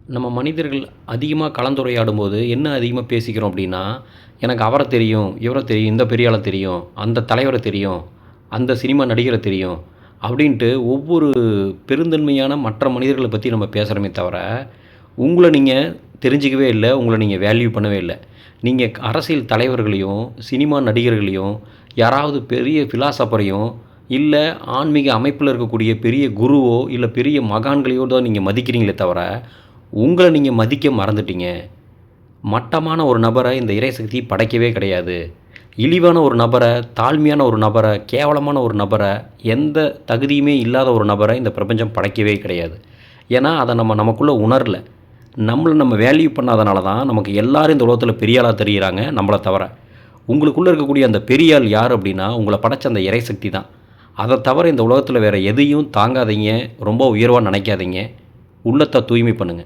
நம்ம மனிதர்கள் அதிகமாக கலந்துரையாடும்போது என்ன அதிகமாக பேசிக்கிறோம் அப்படின்னா, எனக்கு அவர தெரியும், இவர தெரியும், இந்த பெரிய ஆள தெரியும், அந்த தலைவர தெரியும், அந்த சினிமா நடிகர தெரியும், அப்படின்ட்டு ஒவ்வொரு பெருந்தன்மையான மற்ற மனிதர்கள பத்தி நம்ம பேசுறோமே தவிர, உங்கள நீங்க தெரிஞ்சுக்கவே இல்ல. உங்கள நீங்க வேல்யூ பண்ணவே இல்ல. நீங்க அரசியல் தலைவர்களையும், சினிமா நடிகர்களையும், யாராவது பெரிய பிலாசபரையும், இல்ல ஆன்மீக அமைப்புல இருக்கக்கூடிய பெரிய குருவோ, இல்ல பெரிய மகான்களையோ தான் நீங்க மதிக்கிறீங்களே தவிர, உங்கள நீங்க மதிக்க மறந்துட்டீங்க. மட்டமான ஒரு நபர இந்த இறைசக்தி படைக்கவே கிடையாது. இழிவான ஒரு நபர, தாழ்மையான ஒரு நபர, கேவலமான ஒரு நபர, எந்த தகுதியுமே இல்லாத ஒரு நபர இந்த பிரபஞ்சம் படைக்கவே கிடையாது. ஏன்னா, அத நம்ம நமக்குள்ள உணரல. நம்மள நம்ம வேல்யூ பண்ணாதனால தான் நமக்கு எல்லாரும் இந்த உலகத்தில பெரிய ஆளா தெரியிறாங்க, நம்மள தவிர. உங்களுக்குள்ள இருக்கக்கூடிய அந்த பெரிய ஆள் யார் அப்படின்னா, உங்கள படைச்ச அந்த இறைசக்தி தான். அத தவிர இந்த உலகத்தில வேற எதையும் தாங்காதீங்க, ரொம்ப உயர்வா நினைக்காதீங்க. உள்ளத்த தூய்மை பண்ணுங்க.